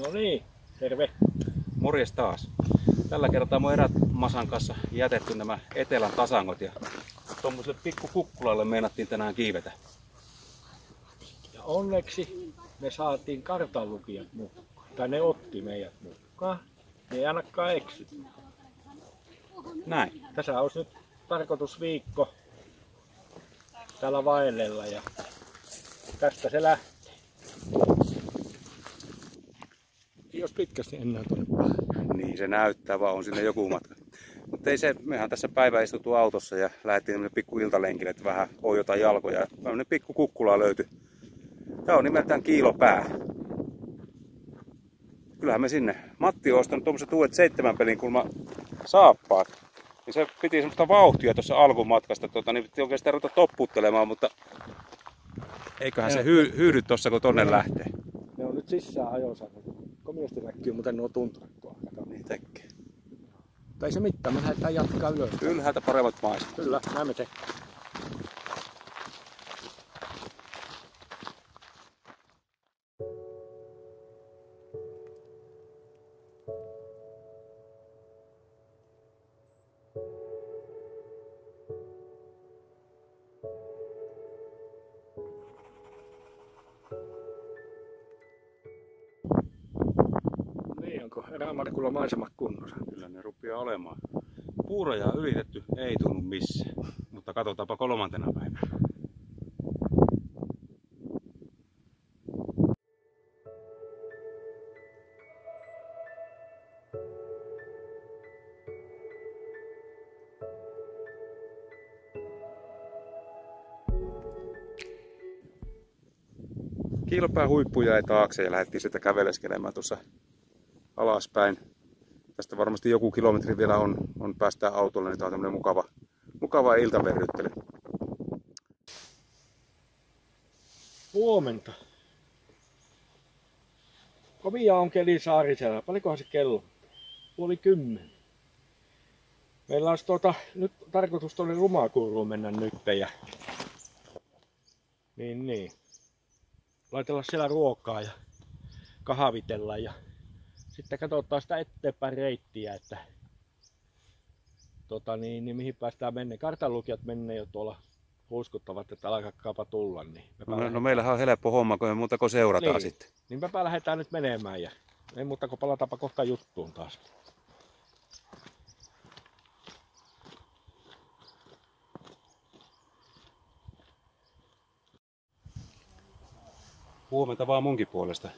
No niin, terve. Morjes taas. Tällä kertaa mun erämasan kanssa jätetty nämä etelän tasangot ja tuommoiselle pikku kukkulalle meinattiin tänään kiivetä. Ja onneksi me saatiin kartanlukijat mukaan. Tai ne otti meidät mukaan. Ne ei ainakaan eksy. Näin. Tässä olisi nyt tarkoitusviikko täällä vaellella ja tästä se lähtee. Ei olisi pitkästi enää tuonne päähän. Niin se näyttää, vaan on sinne joku matka. Mutta ei se, mehän tässä päivä istuttu autossa ja lähdettiin tämmönen pikku iltalenkille, että vähän oijotaan jalkoja. Tämmönen pikku kukkula löytyi. Tää on nimeltään Kiilopää. Kyllähän me sinne. Matti on ostanut tuommoiset uudet 7 pelin kulma saappaat. Niin se piti semmoista vauhtia tuossa alkumatkasta, niin piti oikeastaan ruveta topputtelemaan, mutta eiköhän se hyydy tossa kun tonne lähtee. Ne on nyt sisään ajosarjat. Komiasti näkyy, mutta nuo tunturit tuolla. Niin tekee. Tai ei se mitään, me lähdetään jatkaa ylös. Ylhäältä paremmat maisemat. Kyllä, näin me tehdään. Niin, onko Erämarkulla maisemat kunnossa? Kyllä ne rupeaa olemaan. Puurajaa ylitetty ei tunnu missään, mutta katsotaanpa 3. päivänä. Kiilopään huippu jäi taakse ja lähdettiin sitä käveleskelemään tuossa alaspäin. Tästä varmasti joku kilometri vielä on päästään autolle, niin tää on tämmönen mukava iltaverryttely. Huomenta. Kovia on keli Saarisella. Paljonkohan se kello? 9:30. Meillä olisi nyt tarkoitus tuonne Rumakuuruun mennä nyt ja niin. Laitella siellä ruokaa ja kahvitella ja sitten katsotaan sitä eteenpäin reittiä, että mihin päästään mennä. Kartanlukijat menee jo tuolla huiskuttavat, että alkaakaapa tulla. Niin No meillähän on helppo homma, kun me muuta kuin seurataan niin. sitten. Niin mepä lähdetään nyt menemään ja ei muuta kuin palataanpa kohta juttuun taas. Huomenta vaan munkin puolesta.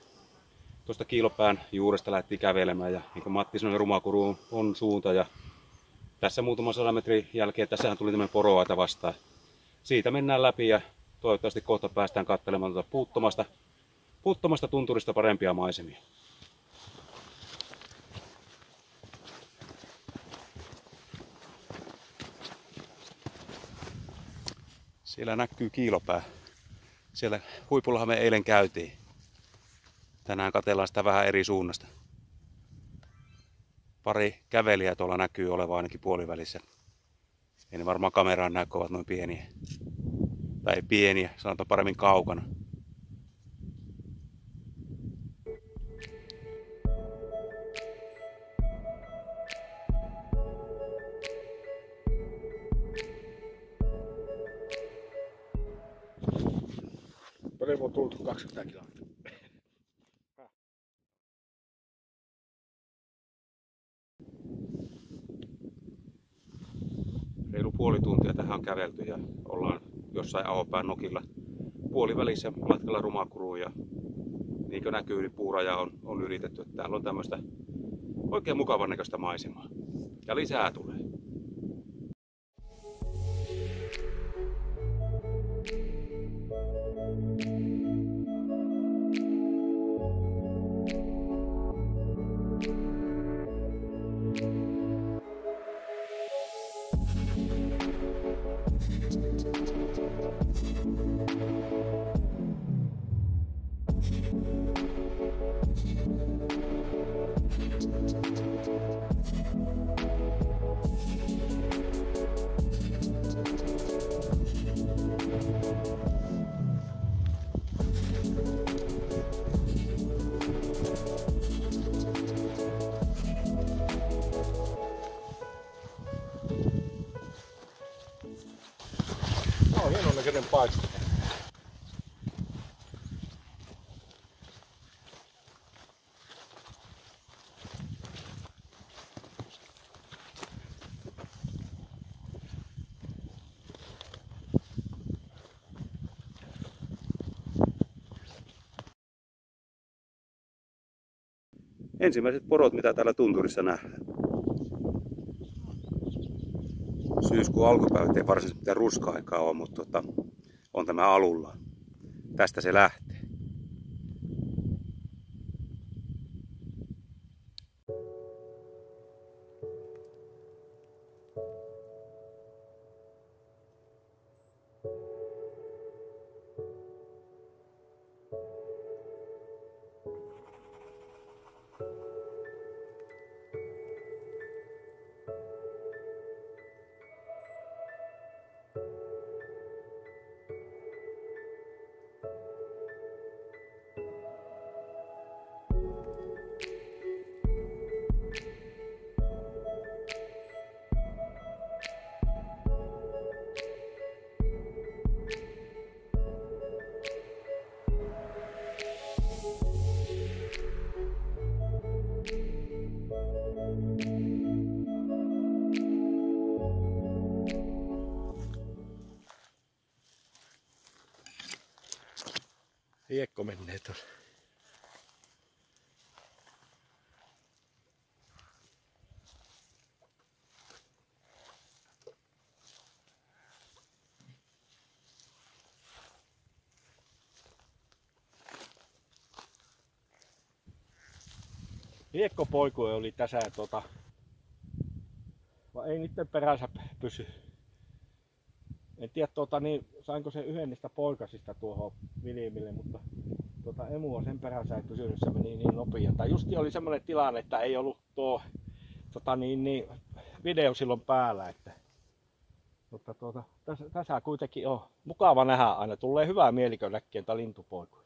Tuosta Kiilopään juuresta lähdettiin kävelemään ja niin kuin Matti sanoi, Rumakuruun on suunta ja tässä muutaman 100 metrin jälkeen tässähän tuli tämmöinen poroaita vastaan. Siitä mennään läpi ja toivottavasti kohta päästään katselemaan tuota puuttomasta tunturista parempia maisemia. Siellä näkyy Kiilopää. Siellä huipullahan me eilen käytiin. Tänään katsellaan sitä vähän eri suunnasta. Pari kävelijää tuolla näkyy olevan ainakin puolivälissä. Ei ne varmaan kameraan näy, kun ovat noin pieniä. Tai pieniä, sanotaan paremmin kaukana. Paljon on tultu 20 kilometriä. Reilu puoli tuntia tähän on kävelty ja ollaan jossain Ahopään nokilla puolivälissä matkalla Rumakuruun ja niin kuin näkyy, niin puuraja on ylitetty. Täällä on tämmöistä oikein mukavan näköistä maisemaa ja lisää tulee. on hienon näköinen paikka. Ensimmäiset porot, mitä täällä tunturissa nähdään. Syyskuun alkupäivät ei varsinaisesti mitään ruska-aikaa ole, mutta on tämä alulla. Tästä se lähtee. Hiekko menee tuossa. Hiekkopoikue oli tässä vaan ei niiden perässä pysy. En tiedä sainko sen yhden niistä poikasista tuohon Viljemille, mutta emua sen perässä ei pysynyt, se meni niin nopeasti. Tai justi oli semmoinen tilanne, että ei ollut tuo video silloin päällä, että mutta tässä kuitenkin on mukava nähdä aina, tulee hyvää mieli, kun näkee lintupoikuja.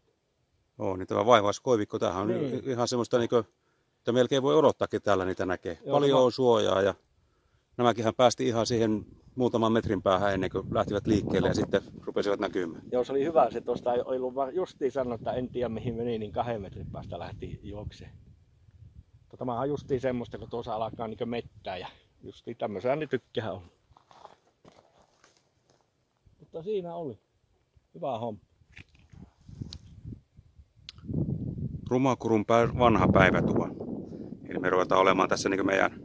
Niin tämä vaivaiskoivikko, tämähän on niin ihan semmoista, että melkein voi odottaakin täällä niitä näkee. Joo, paljon on suojaa ja nämäkinhän päästi ihan siihen muutaman metrin päähän ennen kuin lähtivät liikkeelle ja sitten rupesivat näkymään. Joo, se oli hyvä. Se tuosta ei ollut justiin sanonut, että en tiedä mihin meni, niin 2 metrin päästä lähti juokseen. Tämä on justiin semmoista, kun tuossa alkaa niin mettää ja justiin tämmöisiä ne tykkää on. Mutta siinä oli. Hyvä homma. Rumakurun vanha päivätuva. Eli me ruvetaan olemaan tässä niin meidän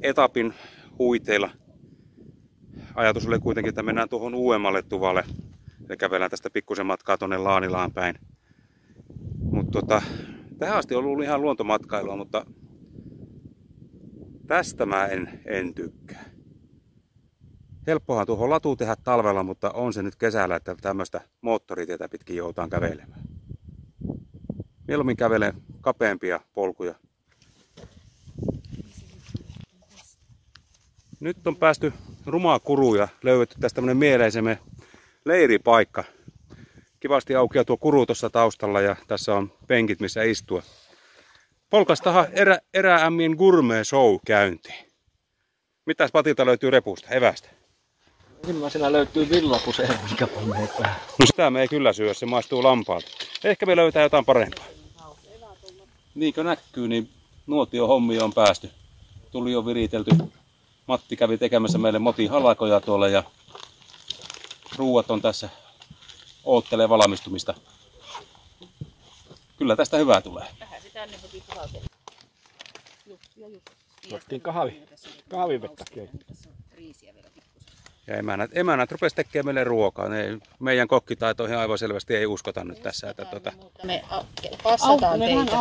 etapin huiteilla. Ajatus oli kuitenkin, että mennään tuohon uudemmalle tuvalle. Eli kävellään tästä pikkusen matkaa tuonne Laanilaan päin. Mutta tähän asti on ollut ihan luontomatkailua, mutta tästä mä en tykkää. Helppohan tuohon latuun tehdä talvella, mutta on se nyt kesällä, että tämmöistä moottoritietä pitkin joutaan kävelemään. Mieluummin kävelen kapeampia polkuja. Nyt on päästy Rumakuruun ja löydetty tästä tämmönen mieleisemme leiripaikka. Kivasti aukeaa tuo kuru tuossa taustalla ja tässä on penkit missä istua. Polkastahan eräämmien gourmet show käyntiin. Mitäs Patilta löytyy repusta, evästä? Ensimmäisenä löytyy villapuseen, mikä panneet päähän. No sitä me ei kyllä syö, se maistuu lampaalta. Ehkä me löytää jotain parempaa. Niin kuin näkyy, niin nuotiohommia on päästy. Tuli jo viritelty. Matti kävi tekemässä meille motihalakoja tuolla ja ruuat on tässä, oottelee valmistumista. Kyllä tästä hyvää tulee. Nostin kahvivettä keittää. Ja emännät rupesi tekemään meille ruokaa. Meidän kokkitaitoihin aivan selvästi ei uskota nyt tässä. Että Me passataan teitä.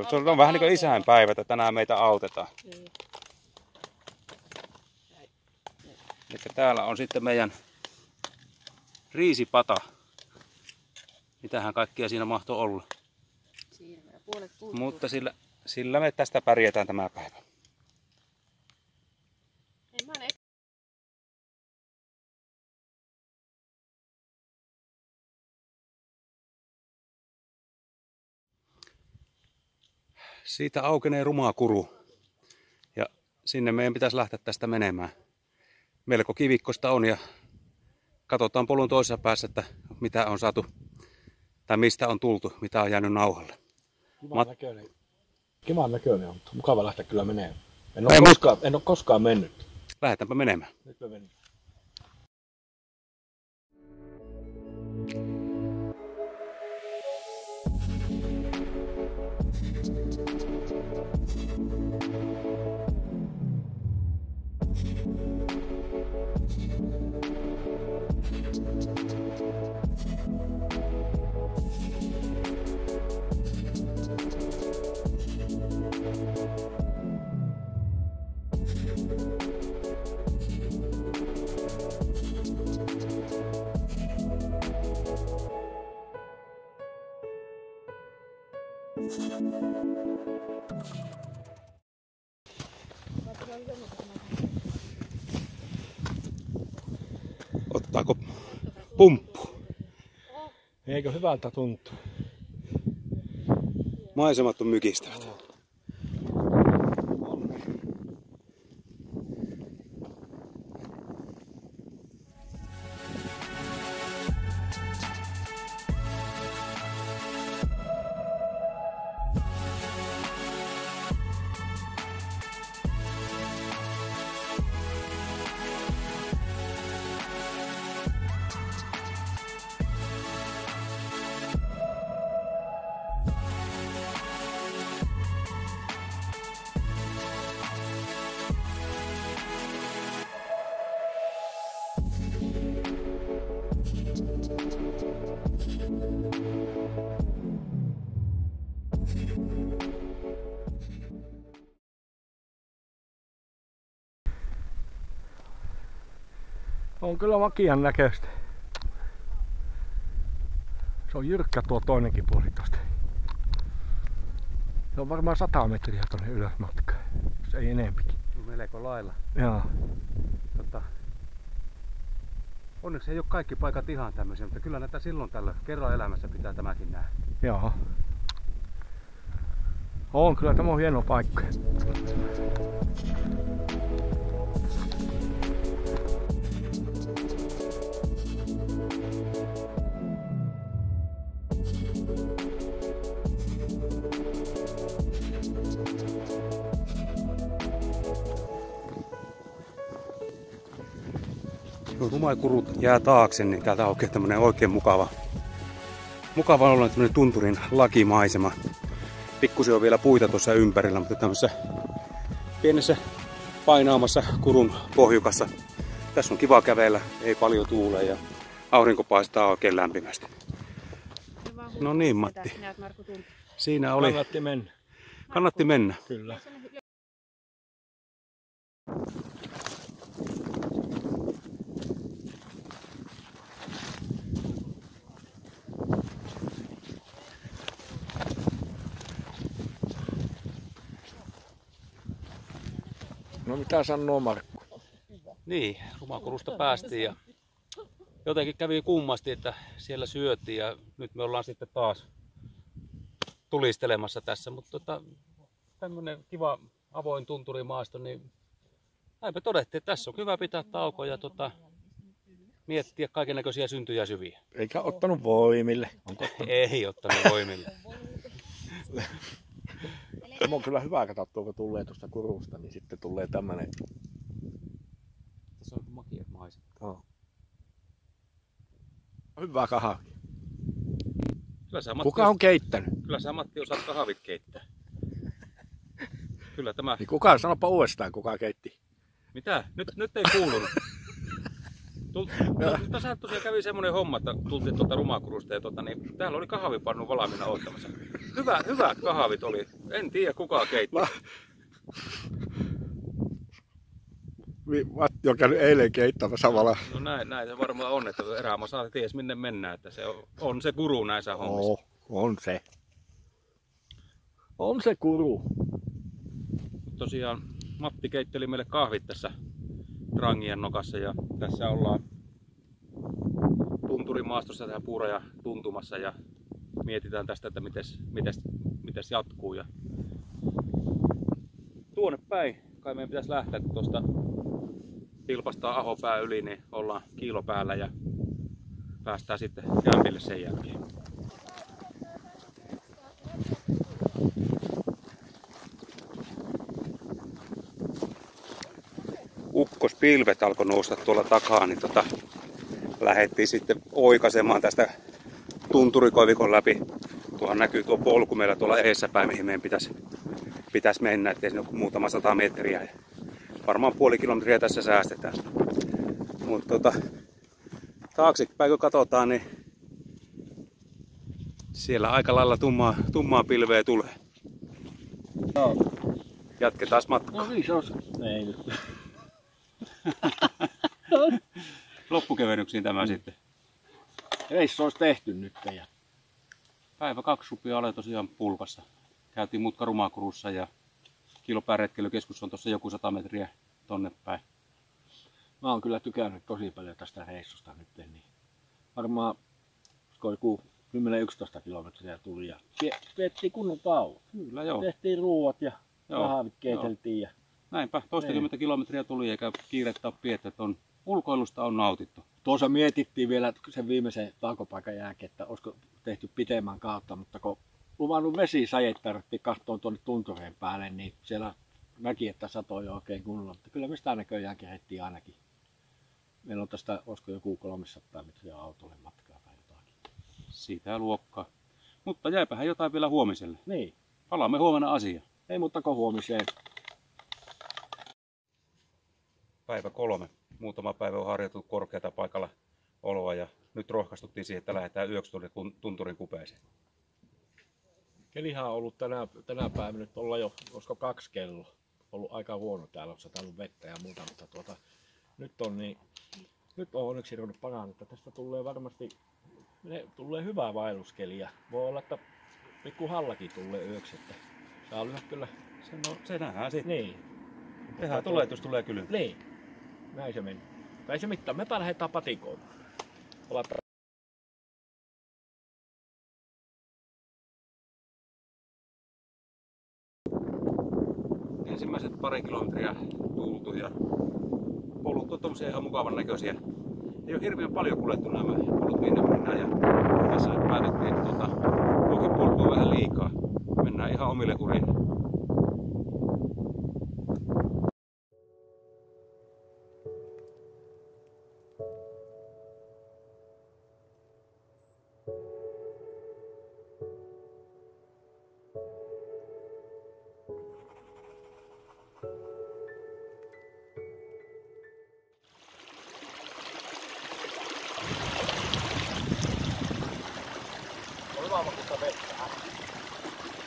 Se on vähän niin kuin isänpäivä, että tänään meitä autetaan. Eli täällä on sitten meidän riisipata. Mitähän kaikkia siinä mahtoi olla. Mutta sillä me tästä pärjätään tämä päivä. Siitä aukenee Rumakuru. Ja sinne meidän pitäisi lähteä tästä menemään. Melko kivikkosta on ja katsotaan polun toisessa päässä, että mitä on saatu tai mistä on tultu, mitä on jäänyt nauhalle. Kivan näköinen on. Mukava lähteä kyllä menemään. En ole koskaan mennyt. Lähdetäänpä menemään. Nyt me mennään. Ottaako pumppu? Eikö hyvältä tuntuu? Maisemat on mykistävät. On kyllä makian näköistä. Se on jyrkkä tuo toinenkin puoli tosta. Se on varmaan 100 metriä tonne ylös matkaa, jos ei enempikin. Melko lailla. Joo. Onneksi ei ole kaikki paikat ihan tämmöisiä, mutta kyllä näitä silloin tällä kerran elämässä pitää tämäkin nähdä. Joo. On kyllä, tämä on hieno paikka. Kun rumakurut jää taakse, niin täältä on oikein mukava olla tämmönen tunturin lakimaisema. Pikkusen on vielä puita tuossa ympärillä, mutta tämmöisessä pienessä painaamassa kurun pohjukassa. Tässä on kiva kävellä, ei paljon tuule ja aurinko paistaa oikein lämpimästi. No niin, Matti. Siinä oli. Kannatti mennä. Kannatti mennä. Kyllä. No mitä sanoo Markku? Niin, rumakurusta päästiin ja jotenkin kävi kummasti, että siellä syötiin ja nyt me ollaan sitten taas tulistelemassa tässä, mutta tämmönen kiva avoin tunturimaasto, niin näinpä todettiin, että tässä on hyvä pitää tauko ja miettiä kaikennäköisiä syntyjä syviä. Eikä ottanut voimille. Ei ottanut voimille. Tämä on kyllä hyvä katsoa, kun tulee tuosta kurusta, niin sitten tulee tämmönen. Tässä on makiat maiset. Oh. Hyvä kahvi. Kuka on keittänyt? Kyllä sä, Matti, osaat kahvit keittää. Kyllä tämä. Niin kuka, sanopa uudestaan, kuka keitti? Mitä? Nyt ei kuulunut. Tässä tosiaan kävi semmoinen homma, että tultiin tuolta rumakurusta ja niin täällä oli kahvipannu valmiina odottamassa. Hyvät kahvit oli. En tiedä kuka keitti. Matti on käynyt eilen keittämässä samalla. No näin se varmaan on, että erämaa saa ties minne mennään, että se on se guru näissä hommissa. On se. On se guru. Tosiaan Matti keitteli meille kahvit tässä Rangien nokassa ja tässä ollaan tunturimaastossa tähän puuraja tuntumassa ja mietitään tästä, että mites jatkuu. Ja tuonne päin kai meidän pitäisi lähteä, kun tuosta pilpastaa Ahopää yli, niin ollaan kiilopäällä ja päästään sitten kämpille sen jälkeen. Ukkospilvet alkoi nousta tuolla takaa, niin lähdettiin sitten oikaisemaan tästä tunturikoivikon läpi. Tuohan näkyy tuo polku meillä tuolla edessäpäin, mihin meidän pitäisi mennä, ettei siinä ole muutama 100 metriä. Ja varmaan puoli kilometriä tässä säästetään. Mutta taaksepäin kun katsotaan, niin siellä aika lailla tummaa pilveä tulee. Joo. Jatketaan matkaa. No niin, se on. Ei nyt. Loppukevennyksiin tämä sitten. Reissu olisi tehty nyt. Ja Päivä 2 rupia oli tosiaan pulkassa. Käytiin mutka Rumakurussa ja Kilopään retkeilykeskus on tuossa joku 100 metriä tonne päin. mä oon kyllä tykännyt tosi paljon tästä reissusta nyt. Niin varmaan joku 10-11 kilometriä tuli ja viettiin kunnon tauon. Kyllä joo. Tehtiin ruuat ja Joo, kahvit keiteltiin. Ja Näinpä, toistakymmentä kilometriä tuli eikä kiirettä ole pidetty, että ulkoilusta on nautittu. tuossa mietittiin vielä sen viimeisen taukopaikan jälkeen, että olisiko tehty pitemmän kautta, mutta kun luvannut vesisajeet tarvittiin katsoa tuonne tuntureen päälle, niin siellä näki, että satoi jo oikein kunnolla. Mutta kyllä me sitä näköjään kerettiin ainakin. Meillä on tästä, olisiko joku 300 metriä autolle matkaa tai jotakin. Siitä luokkaa. Mutta jäipähän jotain vielä huomiselle. Niin, Palaamme huomenna asiaan. ei muuta kuin huomiseen. Päivä 3. Muutama päivä on harjoiteltu korkeata paikalla oloa ja nyt rohkaistuttiin siihen, että lähdetään yöksi tuonne tunturin kupeeseen. Kelihan on ollut tänä päivänä nyt olla jo, olisiko 2 kello. Ollut aika huono täällä, on satanut vettä ja muuta, mutta nyt on onneksi ruvennut parantaa, että tästä tulee varmasti tulee hyvää vaelluskeli ja voi olla, että pikku hallakin tulee yöksi, että saa lyhä kyllä. Se nähdään sitten. Niin. Tehdään tuletus tulee kylmä. Niin. Näin se meni. Näin se mittaa. Mepä lähdetään patikoimaan. Ensimmäiset pari kilometriä tultu ja polut on tommosia ihan mukavan näköisiä. Ei ole hirveän paljon kuljettu nämä polut minne mennään ja tässä päätettiin, että toki polku on vähän liikaa. Mennään ihan omille urille.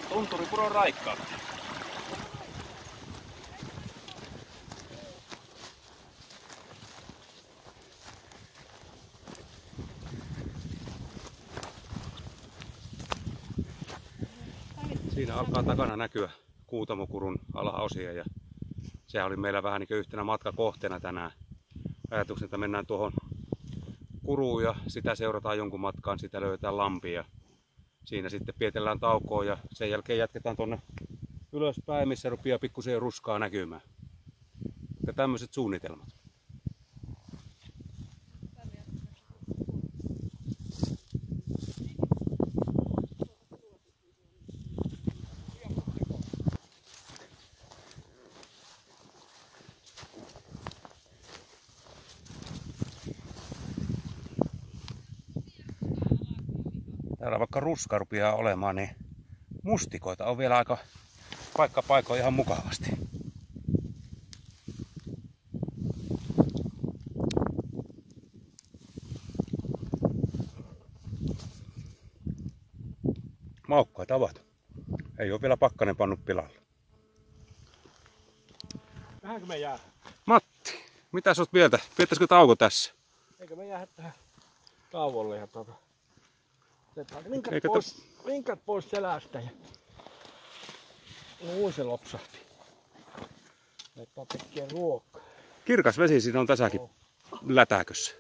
Tunturipuron raikkaa. Siinä alkaa takana näkyä Kuutamokurun alaosia ja sehän oli meillä vähän niin kuin yhtenä matkakohteena tänään. Ajatuksen, että mennään tuohon kuruun ja sitä seurataan jonkun matkaan, sitä löytää lampi ja siinä sitten pietellään taukoa ja sen jälkeen jatketaan tuonne ylöspäin, missä rupeaa pikkusen ruskaa näkymään. Ja tämmöiset suunnitelmat. Täällä vaikka ruska rupeaa olemaan, niin mustikoita on vielä aika paikka ihan mukavasti. Maukkaita ovat. Ei ole vielä pakkanen pannut pilalle. Vähänkö me jää? Matti, mitä sä oot mieltä? Piettäisikö tauko tässä? Eikö me jää tähän tauolle ja rinkat pois selästä ja se lopsahti. Laittaa tekkiä ruokaa. Kirkas vesi siinä on tässäkin lätäkössä.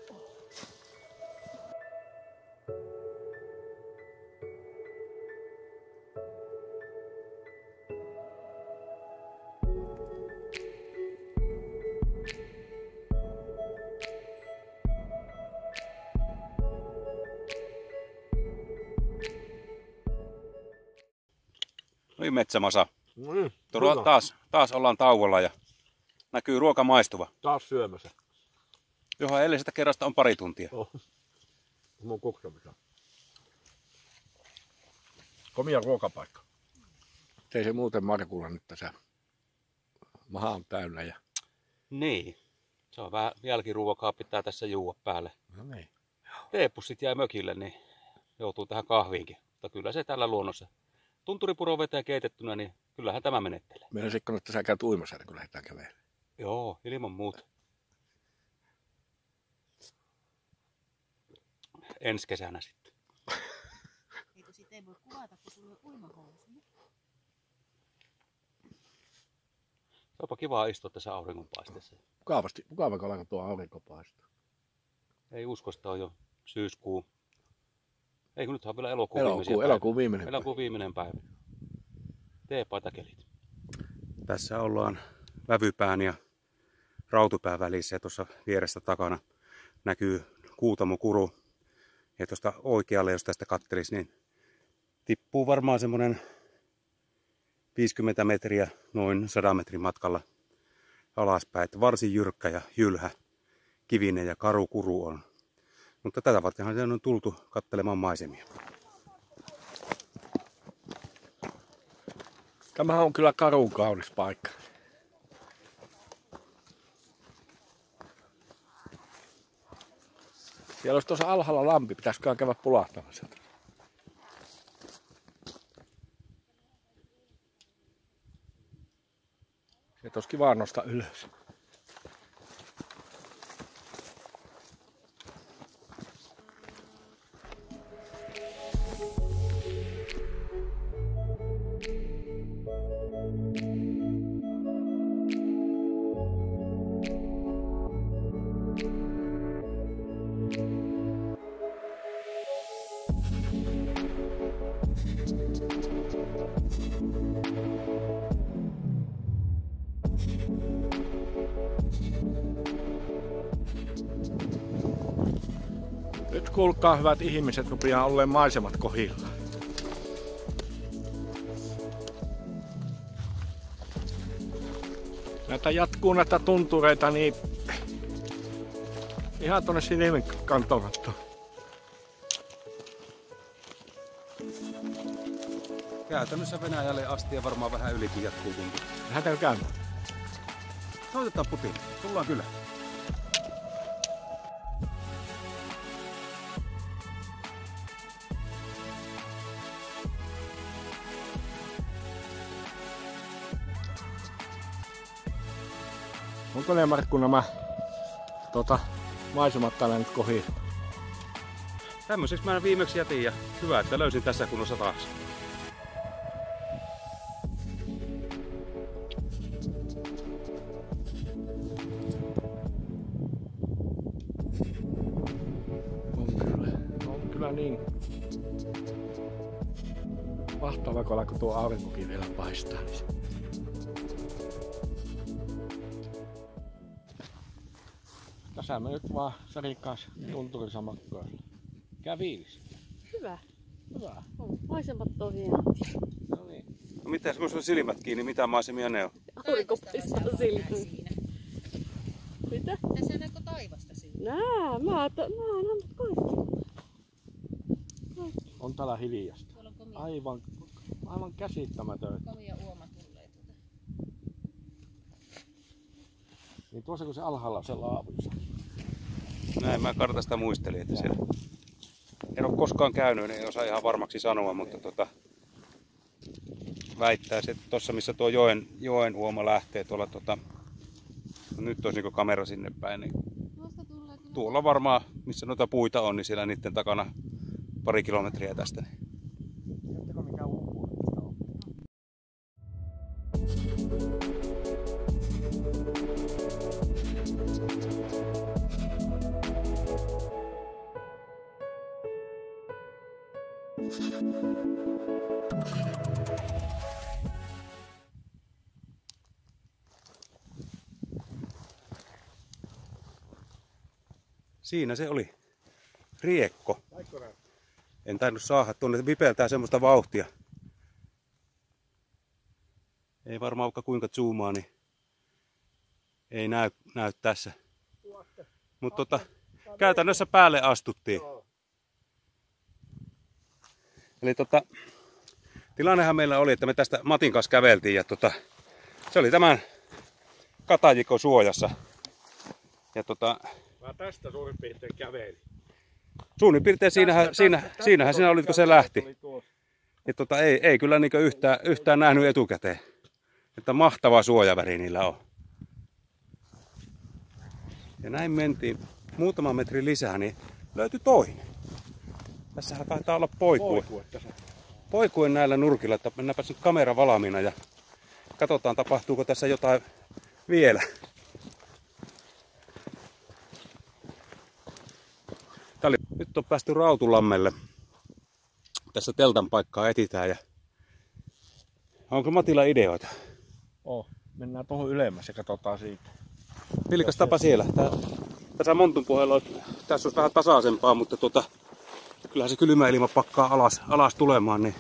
Oli metsämasa. No niin, Tuolla taas ollaan tauolla ja näkyy ruoka maistuva. taas syömässä. Johon edellisestä kerrasta on pari tuntia. Oh. Mun kuksamista. Komia ruokapaikka. Ei se muuten Markulla nyt tässä maha on täynnä. Ja... Niin. Se on vähän jälkiruokaa pitää tässä juua päälle. No niin. Teepussit jäi mökille, niin joutuu tähän kahviinkin. Mutta kyllä se täällä luonnossa. Tunturipuro veteen keitettynä, niin kyllähän tämä menettelee. Meidän sikko, että sä käyt uimassa, kun lähdetään kävelemään. Joo, ilman muuta. Ensi kesänä sitten. Eikö sit ei voi kuvata, kun sulla on uimahousu? Onpa kiva istua tässä auringonpaisteessa. Mukava, kun alkaa tuo aurinko paistaa. Ei usko, että on jo syyskuu. Ei kun nythän on vielä Elokuun viimeinen päivä. Elokuun viimeinen päivä. Teepaitakelit. Tässä ollaan Vävypään ja Rautupään välissä ja tuossa vieressä takana näkyy Kuutamokuru. Ja tuosta oikealle, jos tästä kattelisi, niin tippuu varmaan semmoinen 50 metriä noin 100 metrin matkalla alaspäin. Että varsin jyrkkä ja jylhä, kivinen ja karu kuru on. Mutta tätä vartenhan se on tultu katselemaan maisemia. Tämä on kyllä karun kaunis paikka. Siellä olisi tuossa alhaalla lampi, pitäisikö käydä pulahtamassa. Sieltä olisi kiva nostaa ylös. Nyt kuulkaa hyvät ihmiset, rupeaa olleen maisemat kohilla. Näitä jatkuu näitä tuntureita niin ihan tuonne Sinimen kantomattoon. Käytännössä Venäjälle asti ja varmaan vähän ylikin jatkuu tuntuu. Lähdetään käymään. Soitetaan Putin. Tullaan kyllä. Onko ne Markku nämä maisemat täällä nyt kohilla? Tämmöiseksi mä viimeksi jätin ja hyvä, että löysin tässä kunnossa taas. On kyllä niin mahtava, kun tuo aurinkokin vielä paistaa. Tässä me nyt vaan Sarin kanssa tunturissa makkoilla. Mikä fiilis? Hyvä. Hyvä. Maisemat on hienot. No niin. No mitä, kun sulla silmät kiinni, mitä maisemia ne on? Aurinko paistaa silmiin. Mitä? Tässä näkö taivasta siinä. Mä oon kaikki. On täällä hiljasta. Tuolla on komia, Aivan käsittämätön. komia uoma tulee tuota. Niin tuossa kun se alhaalla se laavuissa. Näin mä kartasta muistelin, että siellä en ole koskaan käynyt, niin en osaa ihan varmaksi sanoa, mutta väittäisin, että tuossa missä tuo joen uoma lähtee tuolla nyt olisi niin kamera sinne päin, niin tuolla varmaan missä noita puita on, niin siellä niiden takana pari kilometriä tästä. Niin. Tiedättekö mikä uupuolesta on? Siinä se oli. Riekko. En tainnut saada tuonne, vipeltää semmoista vauhtia. Ei varmaan vaikka kuinka zoomaa, niin ei näy tässä. Mutta käytännössä päälle astuttiin. Eli tilannehan meillä oli, että me tästä Matin kanssa käveltiin ja se oli tämän katajikon suojassa. Ja Mä tästä suurin piirtein kävelin. Suurin piirtein siinähän sinä olit, kun se lähti. Ja ei kyllä niin yhtään nähnyt etukäteen. Että mahtava suojaväri niillä on. Ja näin mentiin muutama metri lisää, niin löytyi toinen. Tässähän taitaa olla poikue näillä nurkilla, että mennäänpä nyt kamera valmiina ja katsotaan tapahtuuko tässä jotain vielä. Nyt on päästy Rautulammelle. Tässä teltan paikkaa etsitään ja onko Matilla ideoita? Mennään tuohon ylemmäs ja katsotaan siitä. Vilkas tapa siellä. Tässä montun pohjalla tässä olisi vähän tasaisempaa, mutta kyllähän se kylmä ilma pakkaa alas tulemaan, niin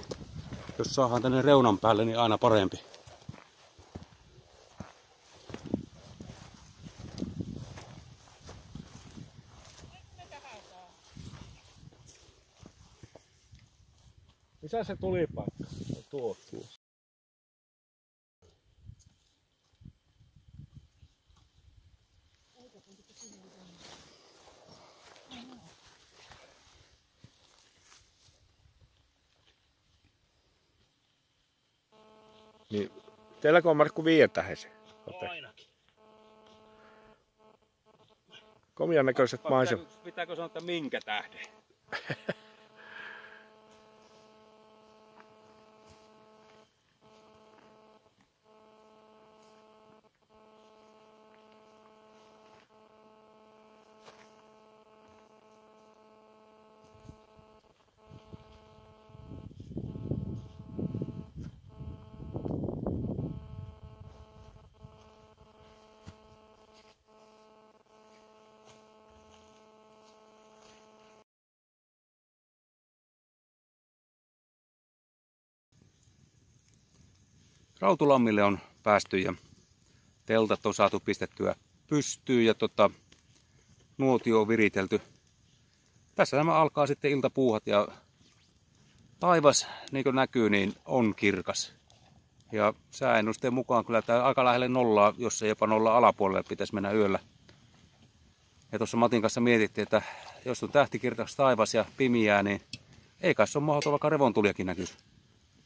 jos saadaan tänne reunan päälle, niin aina parempi. Missä se tulipaikka? Tuo. Niin, teilläkö on Markku 5 tähden? Ainakin. Komian näköiset maisemat. Pitääkö sanoa, että minkä tähden? Rautulammille on päästy ja teltat on saatu pistettyä pystyyn ja nuotio on viritelty. Tässä nämä alkaa sitten iltapuuhat ja taivas, niin kuin näkyy, niin on kirkas. Ja sääennusteen mukaan kyllä tämä aika lähelle nollaa, jos ei jopa nolla alapuolelle pitäisi mennä yöllä. Ja tuossa Matin kanssa mietittiin, että jos on tähtikirkas taivas ja pimiää, niin ei kai se ole mahdoton, vaikka revontuliakin näkyisi.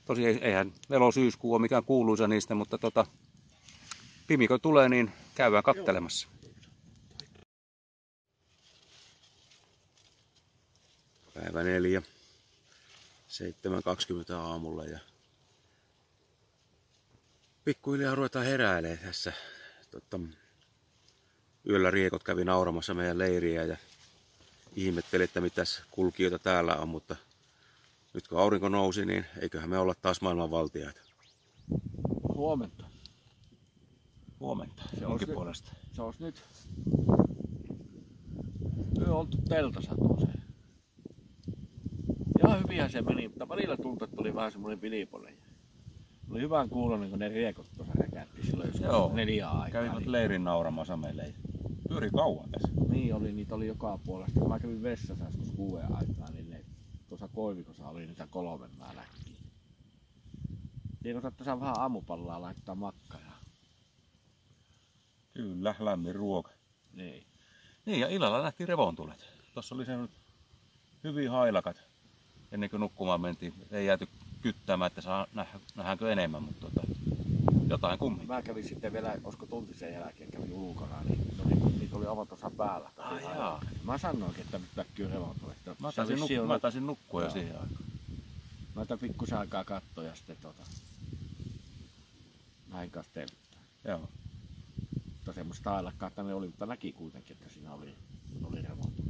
Tosi eihän elosyyskuu ole mikään kuuluisa niistä, mutta pimikö tulee, niin käydään kattelemassa. Päivä 4. 7.20 aamulla ja pikkuhiljaa ruvetaan heräilemään tässä. Yöllä riekot kävi nauramassa meidän leiriä ja ihmetteli, että mitäs kulkijoita täällä on, mutta nyt kun aurinko nousi, niin eiköhän me olla taas maailman valtiaita. Huomenta. Huomenta. Se onkin olisi puolesta. Se olisi nyt. Me on oltu teltassa tuossa. Ihan hyvinhän se meni, mutta välillä tuntui, että tuli vähän semmoinen vilipole. Oli hyvän kuulonen, kun ne riekot tuossa räkätti silloin joskus 4 aikaa. Kävivät leirin nauramassa meille. Pyöri kauan tässä. Niin oli, niitä oli joka puolesta. Mä kävin vessassa joskus 6 aikaa, niin ne tuossa koivikossa oli niitä 3 läkkiä. Niin kun tässä vähän aamupallaa laittaa makkaraa. Kyllä, lämmin ruoka. Niin. Niin, ja illalla lähti revontulet. Tuossa oli se hyvin hailakat ennen kuin nukkumaan mentiin. Ei jääty kyttämään, että nähdäänkö enemmän, mutta jotain kumminkin. Mä kävin sitten vielä, olisiko tunti sen jälkeen kävin ulkona, niin niitä oli aivan tuossa päällä. Mä sanoinkin, että nyt näkyy revontulet. Mä taisin nukkua jo siihen aikaan. Mä otan pikkusen aikaa katsoa ja sitten näin kanssa telttää. Joo. Mutta semmoista hailakkaa, että ne oli, mutta näki kuitenkin, että siinä oli remontti.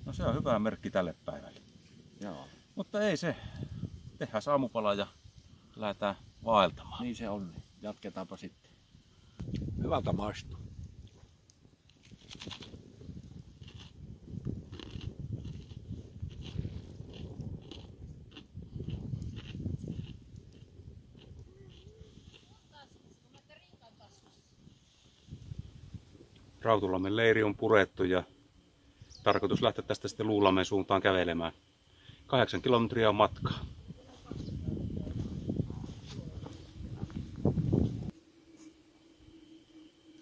No se on hyvä merkki tälle päivälle. Joo. Mutta ei se. Tehdään aamupala ja lähdetään vaeltamaan. Niin se on. Jatketaanpa sitten. Hyvältä maistuu. Rautulammen leiri on purettu ja tarkoitus lähteä tästä sitten Luulammen suuntaan kävelemään. 8 kilometriä on matkaa.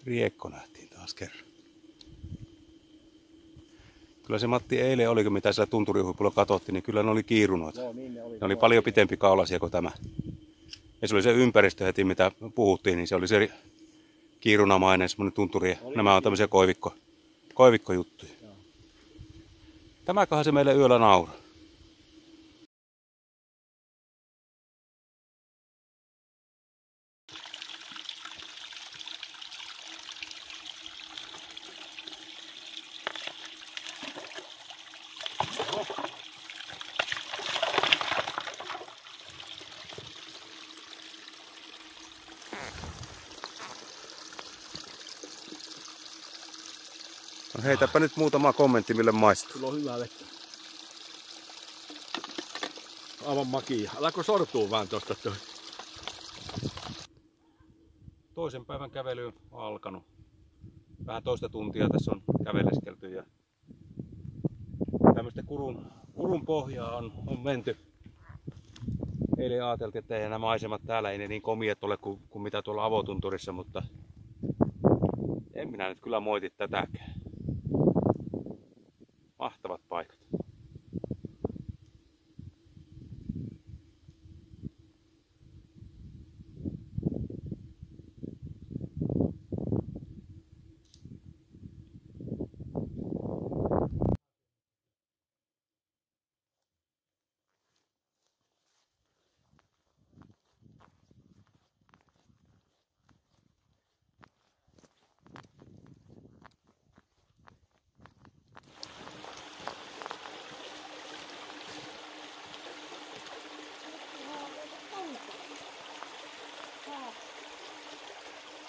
Riekko nähtiin taas kerran. Kyllä se Matti eilen oliko mitä siellä tunturihuipulla katsotti, niin kyllä ne oli kiirunut. Joo, niin ne Ne oli paljon pitempi kaulasia kuin tämä. Ja se oli se ympäristö heti mitä puhuttiin, niin se oli se kiirunamainen semmoinen tunturi. Nämä on tämmöisiä koivikkojuttuja. Tämäköhän se meille yöllä nauraa. No heitäpä nyt muutama kommentti, mille maistuu. Sulla on hyvä vettä. Aivan makia. Alako sortuu vaan tosta toi? Toisen päivän kävely on alkanut. Vähän toista tuntia tässä on käveleskelty ja tämmöistä kurun pohjaa on menty. Eilen ajateltiin, että ei nämä maisemat täällä ei ne niin komiat ole kuin mitä tuolla avotunturissa, mutta en minä nyt kyllä moiti tätäkään. Mahtavat paikat.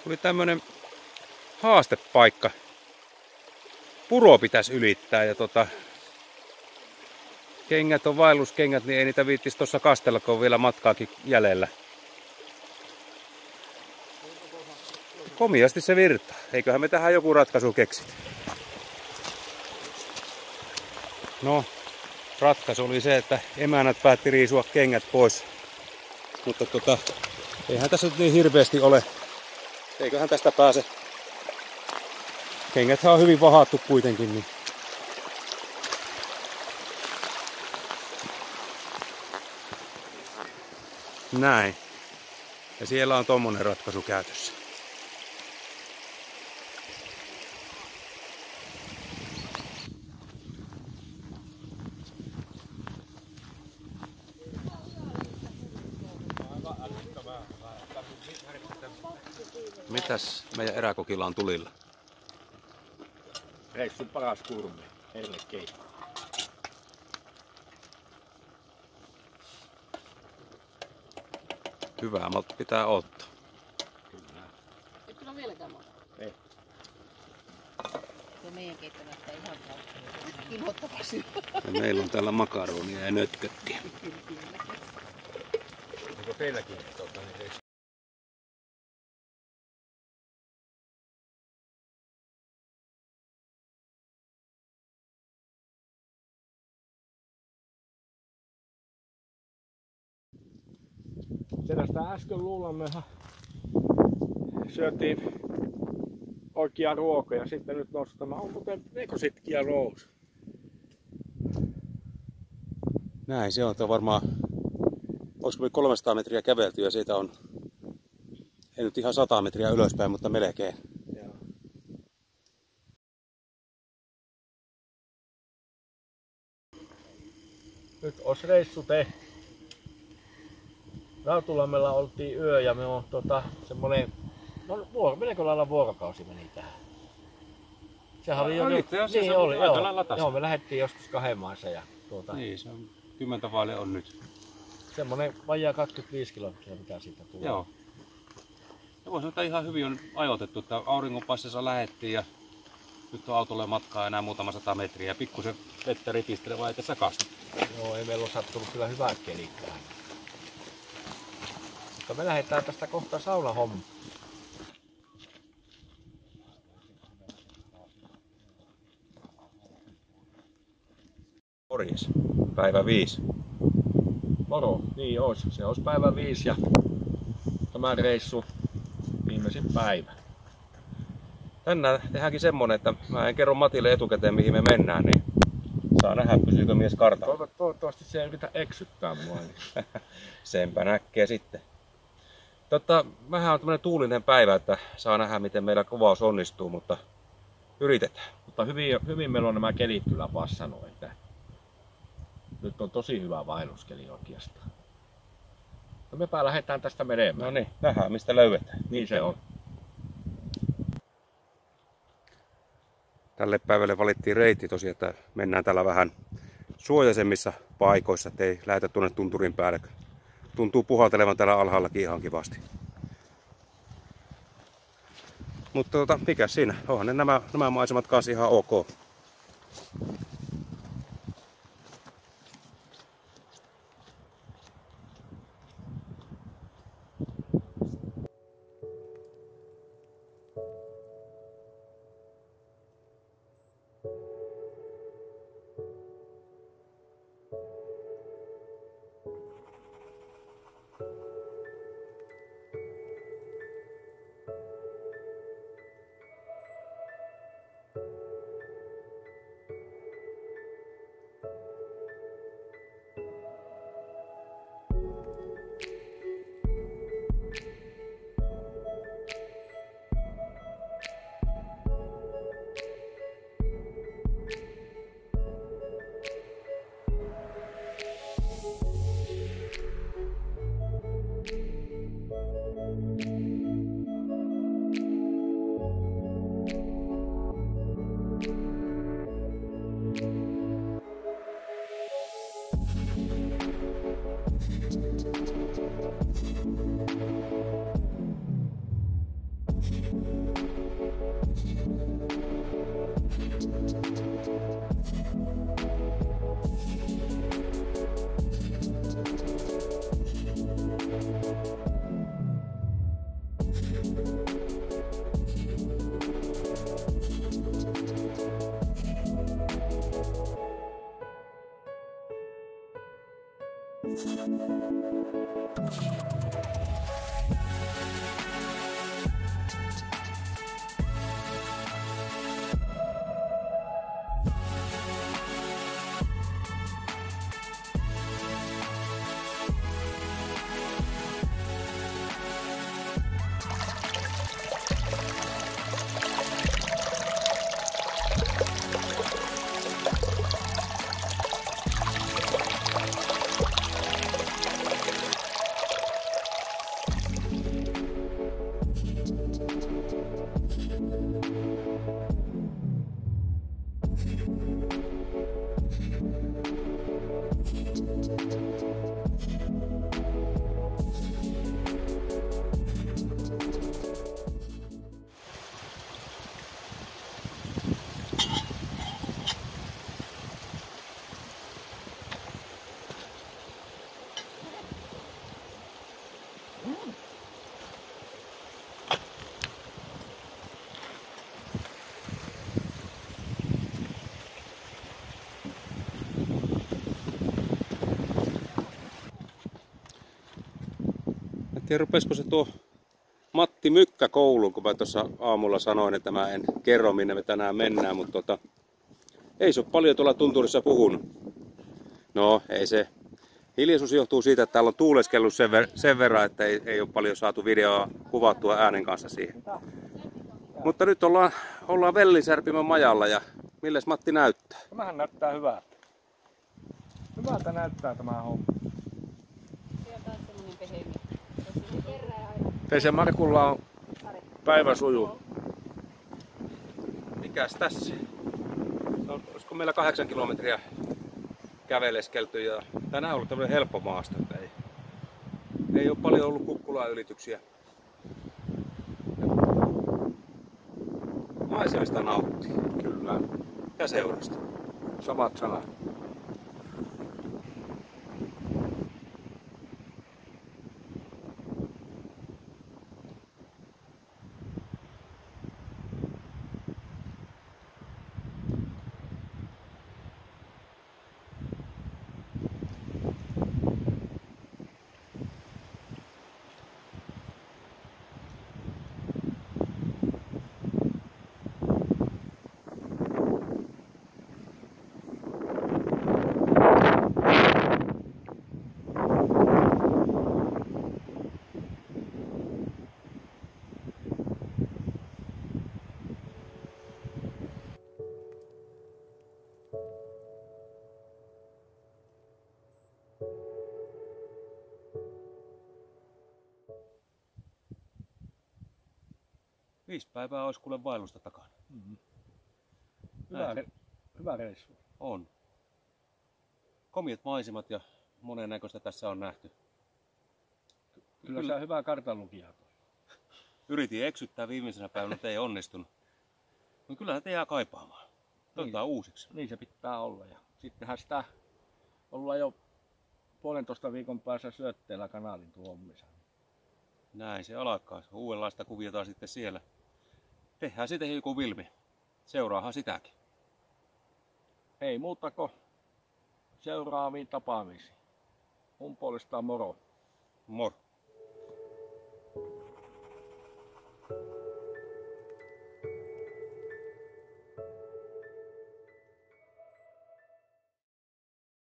Tuli tämmönen haastepaikka. Puro pitäisi ylittää ja kengät on vaelluskengät, niin ei niitä viittis tuossa kastella, kun on vielä matkaakin jäljellä. Komiasti se virtaa. Eiköhän me tähän joku ratkaisu keksit. No, ratkaisu oli se, että emännät päätti riisua kengät pois. Mutta eihän tässä nyt niin hirveästi ole. Eiköhän tästä pääse. Kengäthän on hyvin vahattu kuitenkin. Niin. Näin. Ja siellä on tommonen ratkaisu käytössä. Mitäs meidän eräkokilla on tulilla? Reissun paras kurmi. Hernekeitto. Hyvää malta pitää ottaa. Kyllä. Et kyllä vieläkään muuta. Ei. Tuo meidän keitto näyttää ihan inhottavaa syödä. Ja meillä on täällä makaronia ja nötköttiä. Onko teilläkin niin Sellaista äsken Luulammehan syötiin oikea ruoka ja sitten nyt nostamaan on muuten nekositkiä rous. Näin se on varmaan, olisiko 300 metriä kävelty ja siitä on, ei nyt ihan 100 metriä ylöspäin, mutta melkein. Joo. Nyt olisi reissu tehty. Rautulammella oltiin yö ja me on semmonen, melko lailla vuorokausi meni tähän. Sehän oli jo niin, oli, aika lailla tasan. joo, me lähdettiin joskus 2 maissa ja Niin, se on 10 vaille on nyt. semmonen vajaa 25 kilometriä mitä siitä tulee. Joo. Ja voisi sanoa, että ihan hyvin on ajoitettu, että auringonpaistessa lähettiin ja nyt on autolle matkaa enää muutama 100 metriä ja pikkusen vettä ripistelee vai tässä kasvu. Joo, ei meillä ole sattunut kyllä hyvät kelit tähän. Mutta me lähdetään tästä kohta saunahommaan. Morjes. Päivä 5. Moro, niin olisi. Se olisi päivä 5 ja tämä reissu viimeisin päivä. Tänään tehdäänkin semmonen, että mä en kerro Matille etukäteen mihin me mennään, niin saa nähdä pysyykö mies kartalla. Toivottavasti se ei yritä eksyttää mua. Niin. Senpä näkee sitten. Vähän on tämmönen tuulinen päivä, että saa nähdä miten meillä kuvaus onnistuu, mutta yritetään. Mutta hyvin meillä on nämä kelit kyllä passannut, että nyt on tosi hyvä vaelluskeli oikeastaan. No mepä lähdetään tästä menemään. No niin, nähdään mistä löydetään. Niin se on. Tälle päivälle valittiin reitti tosiaan, että mennään täällä vähän suojaisemmissa paikoissa, ettei lähdetä tuonne tunturin päälle. Tuntuu puhaltelevan täällä alhaallakin ihan kivasti. Mutta mikä siinä? Onhan ne nämä maisemat kanssa ihan ok. En tiedä, rupesiko se tuo Matti Mykkä kouluun, kun mä tuossa aamulla sanoin, että mä en kerro minne me tänään mennään, mutta ei se ole paljon tuolla tunturissa puhunut. No, ei se. Hiljaisuus johtuu siitä, että täällä on tuuleskellut sen verran, että ei ole paljon saatu videoa kuvattua äänen kanssa siihen. Mutta nyt ollaan Vellisärpimän majalla ja milles Matti näyttää? Tämähän näyttää hyvältä. Hyvältä näyttää tämä homma. Se on taas semmonen pehemi. Jos se kerää aina. Pese Markulla on päivä sujuu. Mikäs tässä? No, olisiko meillä 8 kilometriä käveleskelty ja tänään on ollut tämmöinen helppo maasto, että ei ole paljon ollut kukkulaa ylityksiä. Maisemista nauttii. Kyllä. Ja seurasta. Samat sanat. 5 päivää olisi kuule vaellusta takana. Hyvä, Näin. hyvä reissu. On. Komiat maisemat ja monennäköistä tässä on nähty. Kyllä sä hyvä kartanlukija oot. Yritin eksyttää viimeisenä päivänä, mutta ei onnistunut. No kyllähän te jää kaipaamaan. Otetaan uusiksi. Niin se pitää olla. Ja sittenhän sitä ollaan jo 1,5 viikon päässä syötteellä kanaalin tuomissa. Näin se alkaa. Uudenlaista kuviota sitten siellä. Tehdään sitten joku Vilmi. Seuraahan sitäkin. Ei muuta kuin seuraaviin tapaamisiin. Mun puolestaan moro. Moro.